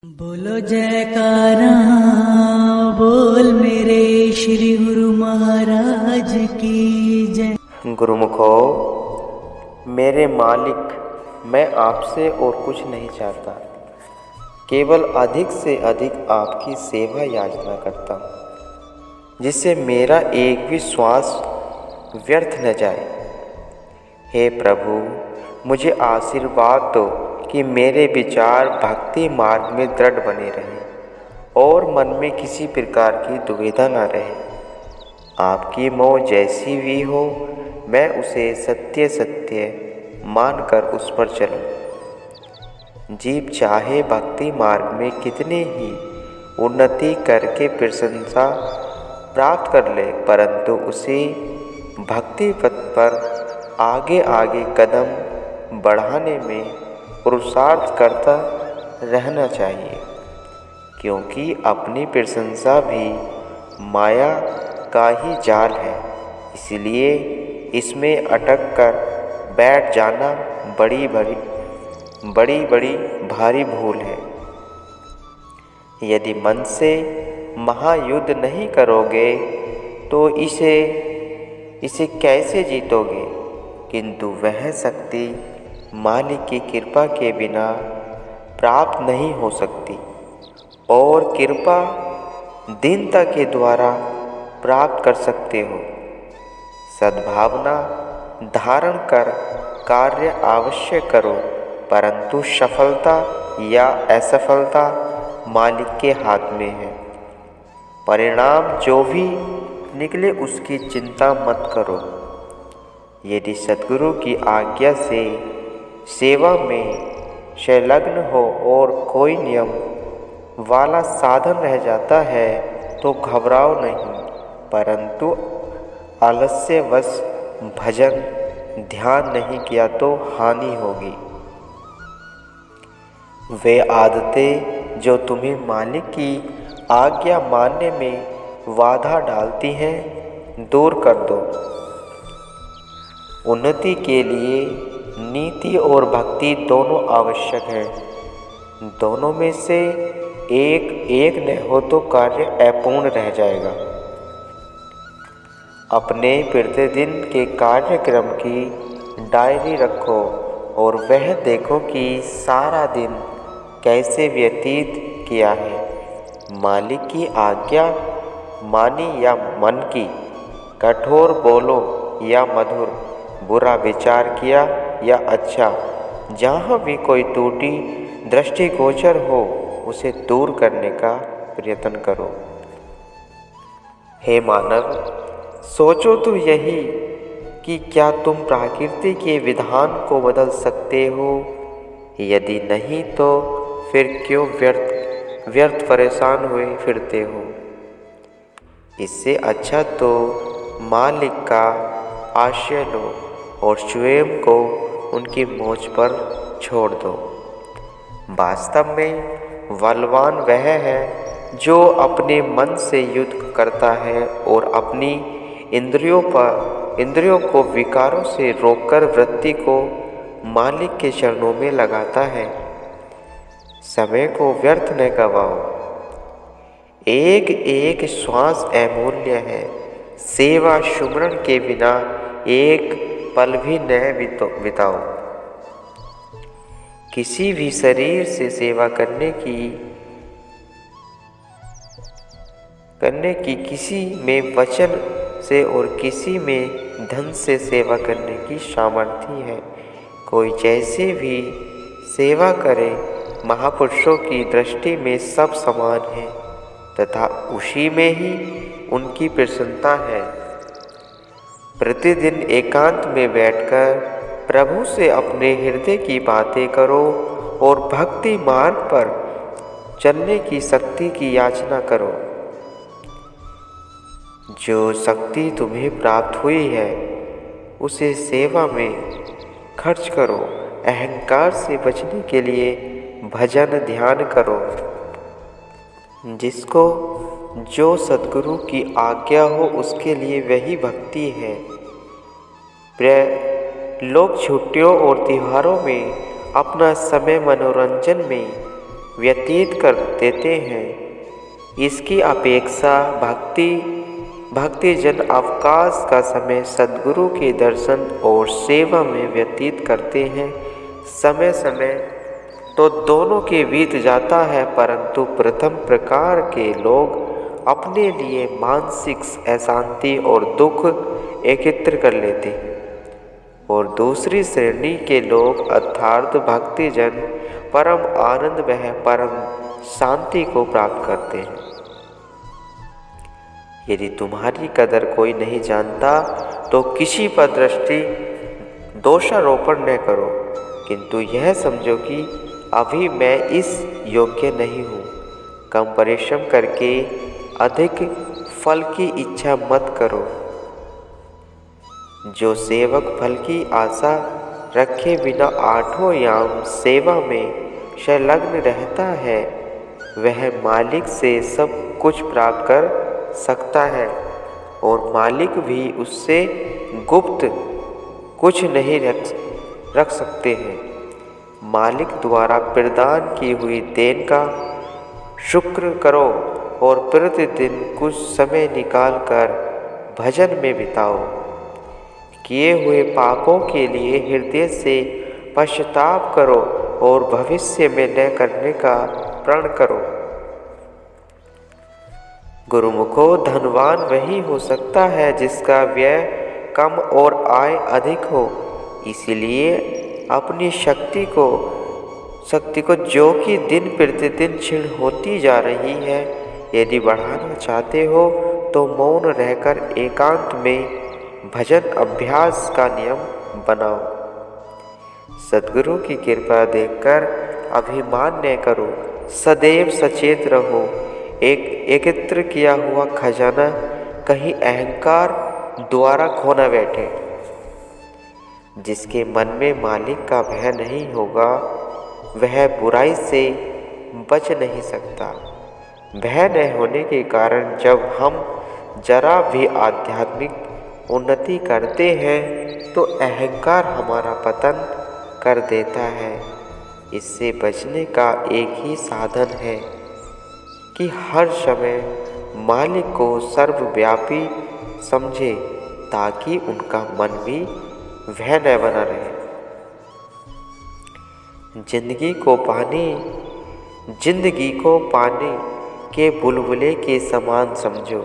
बोलो जयकारा बोल मेरे श्री गुरु महाराज की जय। गुरुमुखो, मेरे मालिक, मैं आपसे और कुछ नहीं चाहता, केवल अधिक से अधिक आपकी सेवा याचना करता हूँ, जिससे मेरा एक भी श्वास व्यर्थ न जाए। हे प्रभु, मुझे आशीर्वाद दो कि मेरे विचार भक्ति मार्ग में दृढ़ बने रहें और मन में किसी प्रकार की दुविधा न रहे। आपकी मोह जैसी भी हो, मैं उसे सत्य सत्य मानकर उस पर चलूं। जीव चाहे भक्ति मार्ग में कितने ही उन्नति करके प्रशंसा प्राप्त कर ले, परंतु उसे भक्ति पथ पर आगे आगे कदम बढ़ाने में पुरुषार्थ करता रहना चाहिए, क्योंकि अपनी प्रशंसा भी माया का ही जाल है। इसलिए इसमें अटक कर बैठ जाना बड़ी बड़ी भारी भूल है। यदि मन से महायुद्ध नहीं करोगे तो इसे कैसे जीतोगे? किंतु वह शक्ति मालिक की कृपा के बिना प्राप्त नहीं हो सकती, और कृपा दीनता के द्वारा प्राप्त कर सकते हो। सद्भावना धारण कर कार्य अवश्य करो, परंतु सफलता या असफलता मालिक के हाथ में है। परिणाम जो भी निकले उसकी चिंता मत करो। यदि सद्गुरु की आज्ञा से सेवा में संलग्न हो और कोई नियम वाला साधन रह जाता है तो घबराओ नहीं, परंतु आलस्यवश भजन ध्यान नहीं किया तो हानि होगी। वे आदतें जो तुम्हें मालिक की आज्ञा मानने में बाधा डालती हैं, दूर कर दो। उन्नति के लिए नीति और भक्ति दोनों आवश्यक हैं। दोनों में से एक न हो तो कार्य अपूर्ण रह जाएगा। अपने प्रतिदिन के कार्यक्रम की डायरी रखो और वह देखो कि सारा दिन कैसे व्यतीत किया है। मालिक की आज्ञा मानी या मन की, कठोर बोलो या मधुर, बुरा विचार किया या अच्छा, जहाँ भी कोई त्रुटि दृष्टिगोचर हो उसे दूर करने का प्रयत्न करो। हे मानव, सोचो तो यही कि क्या तुम प्रकृति के विधान को बदल सकते हो? यदि नहीं तो फिर क्यों व्यर्थ परेशान हुए फिरते हो? इससे अच्छा तो मालिक का आश्रय लो और स्वयं को उनकी मोच पर छोड़ दो। वास्तव में बलवान वह है जो अपने मन से युद्ध करता है और अपनी इंद्रियों को विकारों से रोककर वृत्ति को मालिक के चरणों में लगाता है। समय को व्यर्थ न गवाओ। एक एक श्वास अमूल्य है। सेवा सुमरण के बिना एक पल भी न बिताओ। किसी भी शरीर से सेवा करने की किसी में वचन से और किसी में धन से सेवा करने की सामर्थ्य है। कोई जैसे भी सेवा करे, महापुरुषों की दृष्टि में सब समान है तथा उसी में ही उनकी प्रसन्नता है। प्रतिदिन एकांत में बैठकर प्रभु से अपने हृदय की बातें करो और भक्ति मार्ग पर चलने की शक्ति की याचना करो। जो शक्ति तुम्हें प्राप्त हुई है उसे सेवा में खर्च करो। अहंकार से बचने के लिए भजन ध्यान करो। जिसको जो सद्गुरु की आज्ञा हो उसके लिए वही भक्ति है। लोग छुट्टियों और त्योहारों में अपना समय मनोरंजन में व्यतीत कर देते हैं। इसकी अपेक्षा भक्ति जन अवकाश का समय सद्गुरु के दर्शन और सेवा में व्यतीत करते हैं। समय समय तो दोनों के बीत जाता है, परंतु प्रथम प्रकार के लोग अपने लिए मानसिक अशांति और दुख एकत्र कर लेते हैं, और दूसरी श्रेणी के लोग अर्थात भक्तिजन परम आनंद व परम शांति को प्राप्त करते हैं। यदि तुम्हारी कदर कोई नहीं जानता तो किसी पर दृष्टि दोषारोपण न करो, किंतु यह समझो कि अभी मैं इस योग्य नहीं हूँ। कम परिश्रम करके अधिक फल की इच्छा मत करो। जो सेवक फल की आशा रखे बिना आठों याम सेवा में संलग्न रहता है, वह मालिक से सब कुछ प्राप्त कर सकता है, और मालिक भी उससे गुप्त कुछ नहीं रख सकते हैं। मालिक द्वारा प्रदान की हुई देन का शुक्र करो और प्रतिदिन कुछ समय निकालकर भजन में बिताओ। किए हुए पापों के लिए हृदय से पश्चाताप करो और भविष्य में न करने का प्रण करो। गुरुमुखो, धनवान वही हो सकता है जिसका व्यय कम और आय अधिक हो। इसीलिए अपनी शक्ति को जो कि दिन प्रतिदिन क्षीण होती जा रही है, यदि बढ़ाना चाहते हो तो मौन रहकर एकांत में भजन अभ्यास का नियम बनाओ। सद्गुरु की कृपा देखकर अभिमान न करो, सदैव सचेत रहो। एकत्र किया हुआ खजाना कहीं अहंकार द्वारा खो न बैठे। जिसके मन में मालिक का भय नहीं होगा, वह बुराई से बच नहीं सकता। भय न होने के कारण जब हम जरा भी आध्यात्मिक उन्नति करते हैं तो अहंकार हमारा पतन कर देता है। इससे बचने का एक ही साधन है कि हर समय मालिक को सर्वव्यापी समझे, ताकि उनका मन भी वह न बना रहे। जिंदगी को पानी के बुलबुले के समान समझो,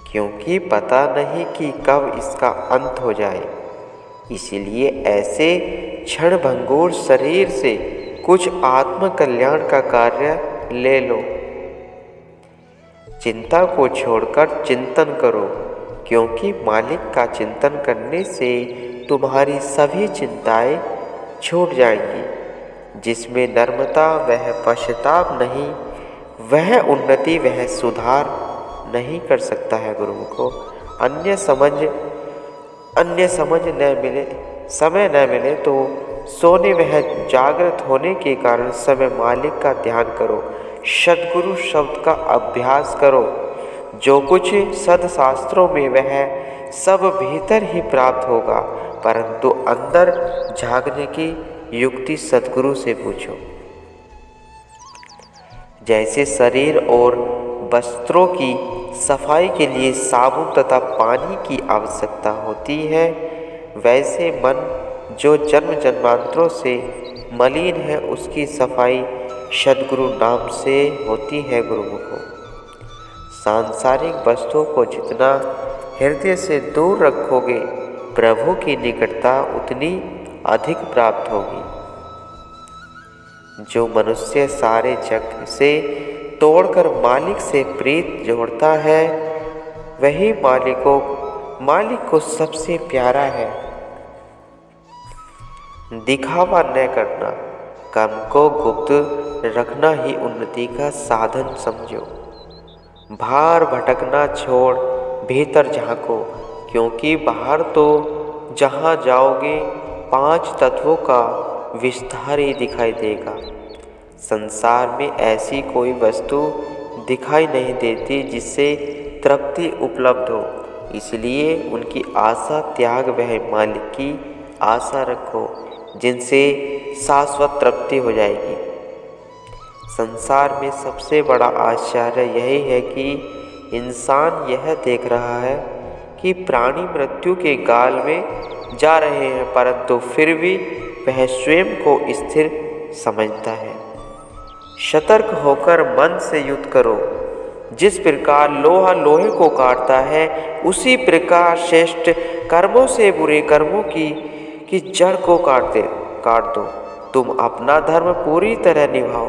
क्योंकि पता नहीं कि कब इसका अंत हो जाए। इसीलिए ऐसे क्षणभंगुर शरीर से कुछ आत्म कल्याण का कार्य ले लो। चिंता को छोड़कर चिंतन करो, क्योंकि मालिक का चिंतन करने से तुम्हारी सभी चिंताएं छूट जाएंगी। जिसमें नम्रता वह पश्चाताप नहीं, वह उन्नति वह सुधार नहीं कर सकता है। गुरुमुखो, अन्य समय न मिले तो सोने वह जागृत होने के कारण समय मालिक का ध्यान करो। सद्गुरु शब्द का अभ्यास करो। जो कुछ सदशास्त्रों में वह सब भीतर ही प्राप्त होगा, परंतु अंदर झांकने की युक्ति सद्गुरु से पूछो। जैसे शरीर और वस्त्रों की सफाई के लिए साबुन तथा पानी की आवश्यकता होती है, वैसे मन जो जन्म जन्मांतरों से मलिन है, उसकी सफाई सद्गुरु नाम से होती है। गुरुमुखो, सांसारिक वस्तुओं को जितना हृदय से दूर रखोगे, प्रभु की निकटता उतनी अधिक प्राप्त होगी। जो मनुष्य सारे जग से तोड़कर मालिक से प्रीत जोड़ता है, वही मालिक को सबसे प्यारा है। दिखावा न करना, कर्म को गुप्त रखना ही उन्नति का साधन समझो। बाहर भटकना छोड़ भीतर झांको, क्योंकि बाहर तो जहाँ जाओगे 5 तत्वों का विस्तार ही दिखाई देगा। संसार में ऐसी कोई वस्तु दिखाई नहीं देती जिससे तृप्ति उपलब्ध हो, इसलिए उनकी आशा त्याग वह मालिक की आशा रखो, जिनसे शाश्वत तृप्ति हो जाएगी। संसार में सबसे बड़ा आश्चर्य यही है कि इंसान यह देख रहा है कि प्राणी मृत्यु के गाल में जा रहे हैं, परंतु फिर भी वह स्वयं को स्थिर समझता है। सतर्क होकर मन से युद्ध करो। जिस प्रकार लोहा लोहे को काटता है, उसी प्रकार श्रेष्ठ कर्मों से बुरे कर्मों की जड़ को काट दो। तुम अपना धर्म पूरी तरह निभाओ,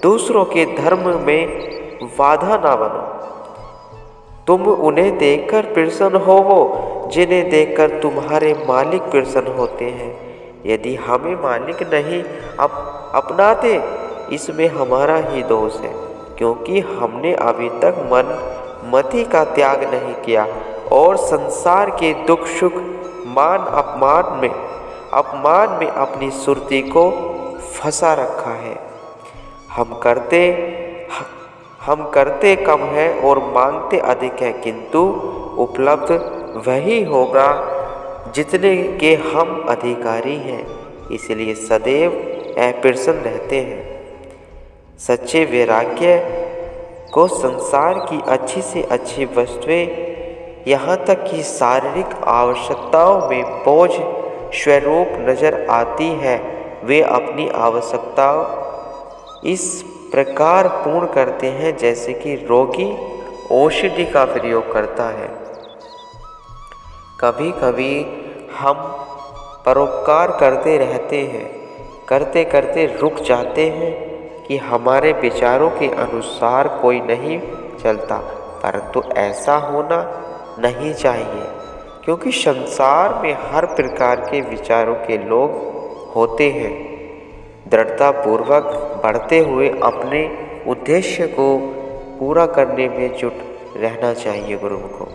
दूसरों के धर्म में बाधा ना बनो। तुम उन्हें देखकर प्रसन्न होवो जिन्हें देखकर तुम्हारे मालिक प्रसन्न होते हैं। यदि हमें मालिक नहीं अपनाते, इसमें हमारा ही दोष है, क्योंकि हमने अभी तक मति का त्याग नहीं किया और संसार के दुख सुख मान अपमान में अपनी सुरती को फंसा रखा है। हम करते कम है और मांगते अधिक है, किंतु उपलब्ध वही होगा जितने के हम अधिकारी हैं, इसलिए सदैव अप्रसन्न रहते हैं। सच्चे वैराग्य को संसार की अच्छी से अच्छी वस्तुएं, यहाँ तक कि शारीरिक आवश्यकताओं में बोझ स्वरूप नजर आती है। वे अपनी आवश्यकताओं इस प्रकार पूर्ण करते हैं जैसे कि रोगी औषधि का प्रयोग करता है। कभी कभी हम परोपकार करते रहते हैं, करते करते रुक जाते हैं कि हमारे विचारों के अनुसार कोई नहीं चलता, परंतु ऐसा होना नहीं चाहिए, क्योंकि संसार में हर प्रकार के विचारों के लोग होते हैं। दृढ़तापूर्वक बढ़ते हुए अपने उद्देश्य को पूरा करने में जुट रहना चाहिए गुरु को।